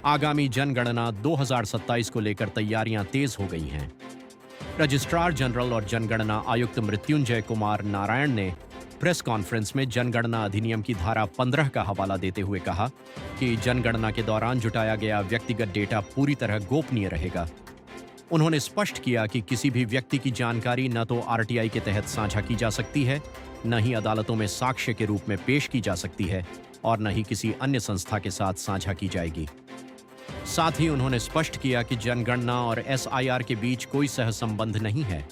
आगामी जनगणना 2027 को लेकर तैयारियां तेज हो गई हैं। रजिस्ट्रार जनरल और जनगणना आयुक्त मृत्युंजय कुमार नारायण ने प्रेस कॉन्फ्रेंस में जनगणना अधिनियम की धारा 15 का हवाला देते हुए कहा कि जनगणना के दौरान जुटाया गया व्यक्तिगत डेटा पूरी तरह गोपनीय रहेगा। उन्होंने स्पष्ट किया कि किसी भी व्यक्ति की जानकारी न तो आरटीआई के तहत साझा की जा सकती है, न ही अदालतों में साक्ष्य के रूप में पेश की जा सकती है और न ही किसी अन्य संस्था के साथ साझा की जाएगी। साथ ही उन्होंने स्पष्ट किया कि जनगणना और एसआईआर के बीच कोई सहसंबंध नहीं है।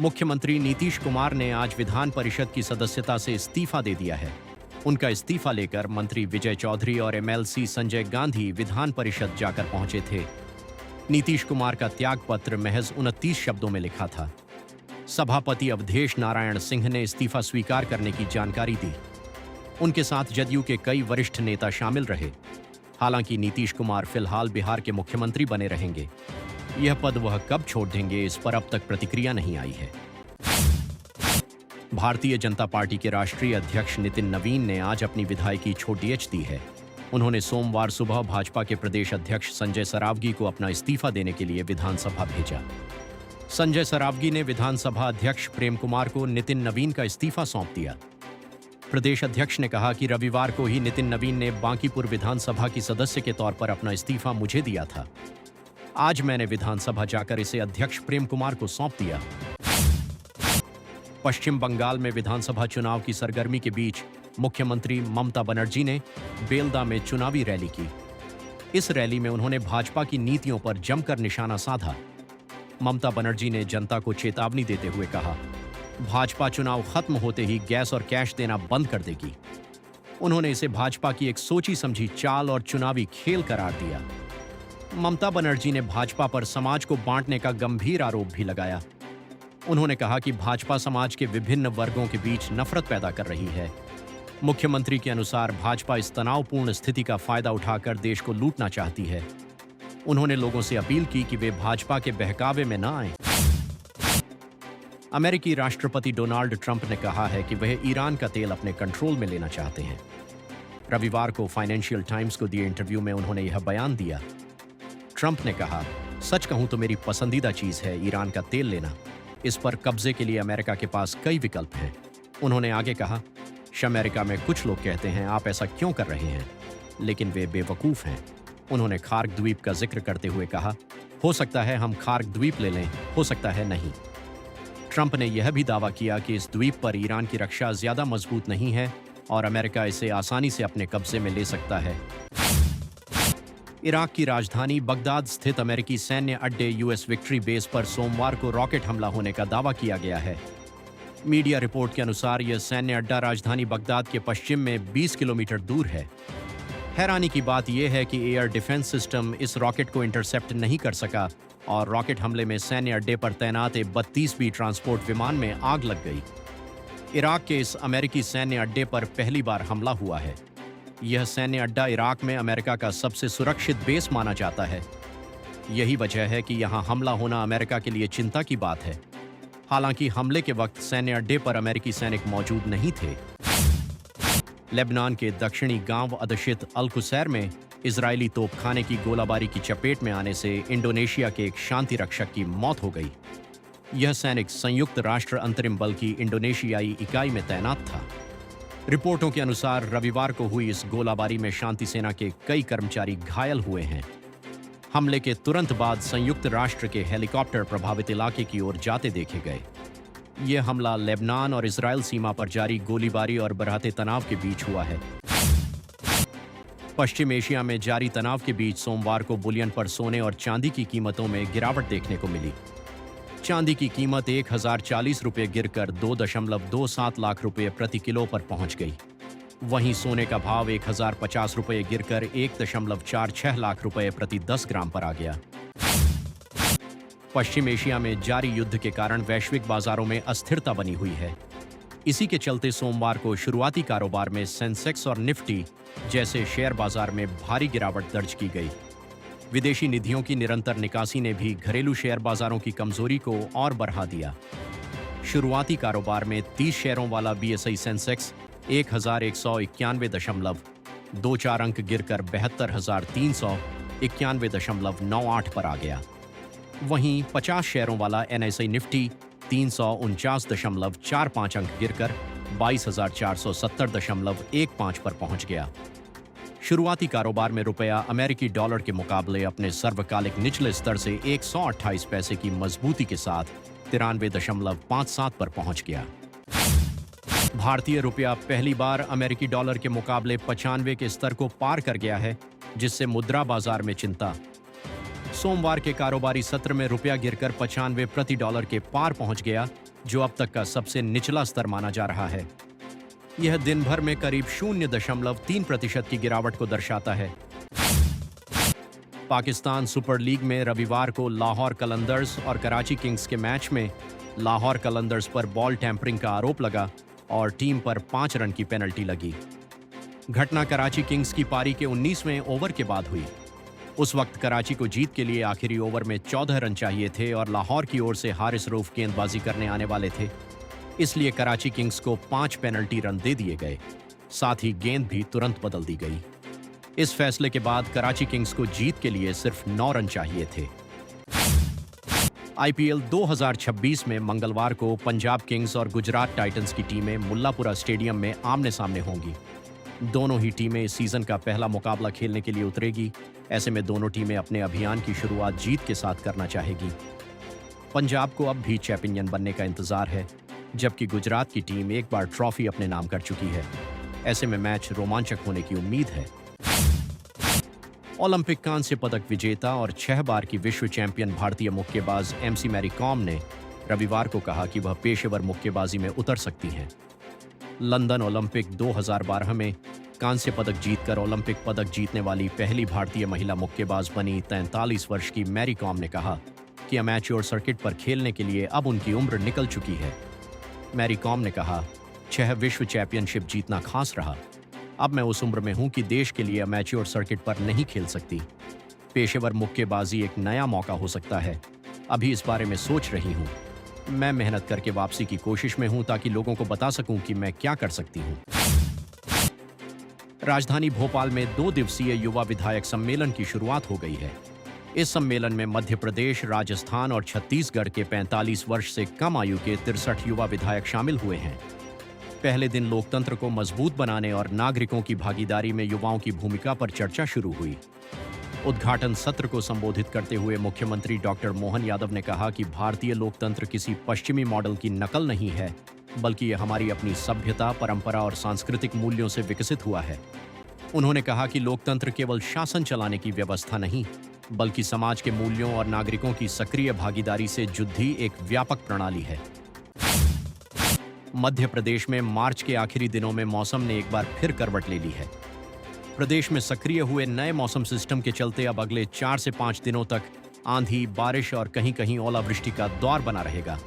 मुख्यमंत्री नीतीश कुमार ने आज विधान परिषद की सदस्यता से इस्तीफा दे दिया है। उनका इस्तीफा लेकर मंत्री विजय चौधरी और एमएलसी संजय गांधी विधान परिषद जाकर पहुंचे थे। नीतीश कुमार का त्यागपत्र महज 29 शब्दों में लिखा था। सभापति अवधेश नारायण सिंह ने इस्तीफा स्वीकार करने की जानकारी दी। उनके साथ जदयू के कई वरिष्ठ नेता शामिल रहे। हालांकि नीतीश कुमार फिलहाल बिहार के मुख्यमंत्री बने रहेंगे। यह पद वह कब छोड़ देंगे, इस पर अब तक प्रतिक्रिया नहीं आई है। भारतीय जनता पार्टी के राष्ट्रीय अध्यक्ष नितिन नवीन ने आज अपनी विधायकी छोड़ीएच दी है। उन्होंने सोमवार सुबह भाजपा के प्रदेश अध्यक्ष संजय सरावगी को अपना इस्तीफा देने के लिए विधानसभा भेजा। संजय सरावगी ने विधानसभा अध्यक्ष प्रेम कुमार को नितिन नवीन का इस्तीफा सौंप दिया। प्रदेश अध्यक्ष ने कहा कि रविवार को ही नितिन नवीन ने बांकीपुर विधानसभा की सदस्य के तौर पर अपना इस्तीफा मुझे दिया था। आज मैंने विधानसभा जाकर इसे अध्यक्ष प्रेम कुमार को सौंप दिया। पश्चिम बंगाल में विधानसभा चुनाव की सरगर्मी के बीच मुख्यमंत्री ममता बनर्जी ने बेलदा में चुनावी रैली की। इस रैली में उन्होंने भाजपा की नीतियों पर जमकर निशाना साधा। ममता बनर्जी ने जनता को चेतावनी देते हुए कहा, भाजपा चुनाव खत्म होते ही गैस और कैश देना बंद कर देगी। उन्होंने इसे भाजपा की एक सोची समझी चाल और चुनावी खेल करार दिया। ममता बनर्जी ने भाजपा पर समाज को बांटने का गंभीर आरोप भी लगाया। उन्होंने कहा कि भाजपा समाज के विभिन्न वर्गों के बीच नफरत पैदा कर रही है। मुख्यमंत्री के अनुसार भाजपा इस तनावपूर्ण स्थिति का फायदा उठाकर देश को लूटना चाहती है। उन्होंने लोगों से अपील की कि वे भाजपा के बहकावे में न आएं। अमेरिकी राष्ट्रपति डोनाल्ड ट्रंप ने कहा है कि वह ईरान का तेल अपने कंट्रोल में लेना चाहते हैं। रविवार को फाइनेंशियल टाइम्स को दिए इंटरव्यू में उन्होंने यह बयान दिया। ट्रंप ने कहा, सच कहूं तो मेरी पसंदीदा चीज है ईरान का तेल लेना। इस पर कब्जे के लिए अमेरिका के पास कई विकल्प हैं। उन्होंने आगे कहा, अमेरिका में कुछ लोग कहते हैं आप ऐसा क्यों कर रहे हैं, लेकिन वे बेवकूफ हैं। उन्होंने खार्क द्वीप का जिक्र करते हुए कहा, हो सकता है हम खार्क द्वीप ले लें, हो सकता है नहीं। ट्रंप ने यह भी दावा किया कि इस द्वीप पर ईरान की रक्षा ज्यादा मजबूत नहीं है और अमेरिका इसे आसानी से अपने कब्जे में ले सकता है। इराक की राजधानी बगदाद स्थित अमेरिकी सैन्य अड्डे यूएस विक्ट्री बेस पर सोमवार को रॉकेट हमला होने का दावा किया गया है। मीडिया रिपोर्ट के अनुसार यह सैन्य अड्डा राजधानी बगदाद के पश्चिम में 20 किलोमीटर दूर है। हैरानी की बात यह है कि एयर डिफेंस सिस्टम इस रॉकेट को इंटरसेप्ट नहीं कर सका और रॉकेट हमले में सैन्य अड्डे पर तैनात 32 ट्रांसपोर्ट विमान में आग लग गई। इराक के इस अमेरिकी सैन्य अड्डे पर पहली बार हमला हुआ है। यह सैन्य अड्डा इराक में अमेरिका का सबसे सुरक्षित बेस माना जाता है। यही वजह है कि यहां हमला होना अमेरिका के लिए चिंता की बात है। हालांकि हमले के वक्त सैन्य अड्डे पर अमेरिकी सैनिक मौजूद नहीं थे। लेबनान के दक्षिणी गांव अदशित अल-कुसैर में इजरायली तोपखाने की गोलाबारी की चपेट में आने से इंडोनेशिया के एक शांति रक्षक की मौत हो गई। यह सैनिक संयुक्त राष्ट्र अंतरिम बल की इंडोनेशियाई इकाई में तैनात था। रिपोर्टों के अनुसार रविवार को हुई इस गोलाबारी में शांति सेना के कई कर्मचारी घायल हुए हैं। हमले के तुरंत बाद संयुक्त राष्ट्र के हेलीकॉप्टर प्रभावित इलाके की ओर जाते देखे गए। यह हमला लेबनान और इजरायल सीमा पर जारी गोलीबारी और बढ़ते तनाव के बीच हुआ है। पश्चिम एशिया में जारी तनाव के बीच सोमवार को बुलियन पर सोने और चांदी की कीमतों में गिरावट देखने को मिली। चांदी की कीमत 1040 रुपये गिरकर 2.27 लाख रुपये प्रति किलो पर पहुंच गई। वहीं सोने का भाव 1050 रुपये गिरकर 1.46 लाख रुपये प्रति 10 ग्राम पर आ गया। पश्चिम एशिया में जारी युद्ध के कारण वैश्विक बाजारों में अस्थिरता बनी हुई है। इसी के चलते सोमवार को शुरुआती कारोबार में सेंसेक्स और निफ्टी जैसे शेयर बाजार में भारी गिरावट दर्ज की गई। विदेशी निधियों की निरंतर निकासी ने भी घरेलू शेयर बाजारों की कमजोरी को और बढ़ा दिया। शुरुआती कारोबार में 30 शेयरों वाला बीएसई सेंसेक्स 2-4 अंक गिरकर 72,391.98 पर आ गया। वहीं 50 शेयरों वाला NSE निफ्टी 349.45 अंक गिरकर 22,470.15 पर पहुंच गया। शुरुआती कारोबार में रुपया अमेरिकी डॉलर के मुकाबले अपने सर्वकालिक निचले स्तर से 128 पैसे की मजबूती के साथ 93.57 पर पहुंच गया। भारतीय रुपया पहली बार अमेरिकी डॉलर के मुकाबले 95 के स्तर को पार कर गया है, जिससे मुद्रा बाजार में चिंता। सोमवार के कारोबारी सत्र में रुपया गिरकर 95 प्रति डॉलर के पार पहुंच गया, जो अब तक का सबसे निचला स्तर माना जा रहा है। यह दिन भर में करीब 0.3% की गिरावट को दर्शाता है। पाकिस्तान सुपर लीग में रविवार को लाहौर कलंदर्स और कराची किंग्स के मैच में लाहौर कलंदर्स पर बॉल टैंपरिंग का आरोप लगा और टीम पर 5 रन की पेनल्टी लगी। घटना कराची किंग्स की पारी के 19वें ओवर के बाद हुई। उस वक्त कराची को जीत के लिए आखिरी ओवर में 14 रन चाहिए थे और लाहौर की ओर से हारिस रऊफ गेंदबाजी करने आने वाले थे। इसलिए कराची किंग्स को 5 पेनल्टी रन दे दिए गए, साथ ही गेंद भी तुरंत बदल दी गई। इस फैसले के बाद कराची किंग्स को जीत के लिए सिर्फ 9 रन चाहिए थे। IPL 2026 में मंगलवार को पंजाब किंग्स और गुजरात टाइटंस की टीमें मुल्लापुरा स्टेडियम में आमने सामने होंगी। दोनों ही टीमें इस सीजन का पहला मुकाबला खेलने के लिए उतरेगी। ऐसे में दोनों टीमें अपने अभियान की शुरुआत जीत के साथ करना चाहेगी। पंजाब को अब भी चैंपियन बनने का इंतजार है, जबकि गुजरात की टीम एक बार ट्रॉफी अपने नाम कर चुकी है। ऐसे में मैच रोमांचक होने की उम्मीद है। ओलंपिक कांस्य पदक विजेता और 6 बार की विश्व चैंपियन भारतीय मुक्केबाज MC मैरी कॉम ने रविवार को कहा कि वह पेशेवर मुक्केबाजी में उतर सकती हैं। लंदन ओलंपिक 2012 में कांस्य पदक जीतकर ओलंपिक पदक जीतने वाली पहली भारतीय महिला मुक्केबाज बनी 43 वर्ष की मैरी कॉम ने कहा कि अमेच्योर सर्किट पर खेलने के लिए अब उनकी उम्र निकल चुकी है। मैरी कॉम ने कहा, 6 विश्व चैंपियनशिप जीतना खास रहा। अब मैं उस उम्र में हूं कि देश के लिए अमेच्योर सर्किट पर नहीं खेल सकती। पेशेवर मुक्केबाजी एक नया मौका हो सकता है। अभी इस बारे में सोच रही हूं। मैं मेहनत करके वापसी की कोशिश में हूं ताकि लोगों को बता सकूं कि मैं क्या कर सकती हूं। राजधानी भोपाल में 2 दिवसीय युवा विधायक सम्मेलन की शुरुआत हो गई है। इस सम्मेलन में मध्य प्रदेश, राजस्थान और छत्तीसगढ़ के 45 वर्ष से कम आयु के 63 युवा विधायक शामिल हुए हैं। पहले दिन लोकतंत्र को मजबूत बनाने और नागरिकों की भागीदारी में युवाओं की भूमिका पर चर्चा शुरू हुई। उद्घाटन सत्र को संबोधित करते हुए मुख्यमंत्री डॉक्टर मोहन यादव ने कहा कि भारतीय लोकतंत्र किसी पश्चिमी मॉडल की नकल नहीं है, बल्कि यह हमारी अपनी सभ्यता, परंपरा और सांस्कृतिक मूल्यों से विकसित हुआ है। उन्होंने कहा कि लोकतंत्र केवल शासन चलाने की व्यवस्था नहीं, बल्कि समाज के मूल्यों और नागरिकों की सक्रिय भागीदारी से जुड़ी एक व्यापक प्रणाली है। मध्य प्रदेश में मार्च के आखिरी दिनों में मौसम ने एक बार फिर करवट ले ली है। प्रदेश में सक्रिय हुए नए मौसम सिस्टम के चलते अब अगले 4 से 5 दिनों तक आंधी, बारिश और कहीं-कहीं ओलावृष्टि का दौर बना रहेगा।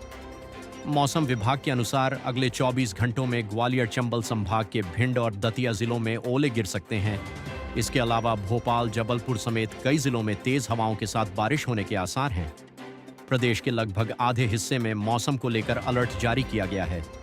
मौसम विभाग के अनुसार अगले 24 घंटों में ग्वालियर, चंबल संभाग के भिंड और दतिया जिलों में ओले गिर सकते हैं। इसके अलावा भोपाल, जबलपुर समेत कई जिलों में तेज हवाओं के साथ बारिश होने के आसार हैं। प्रदेश के लगभग आधे हिस्से में मौसम को लेकर अलर्ट जारी किया गया है।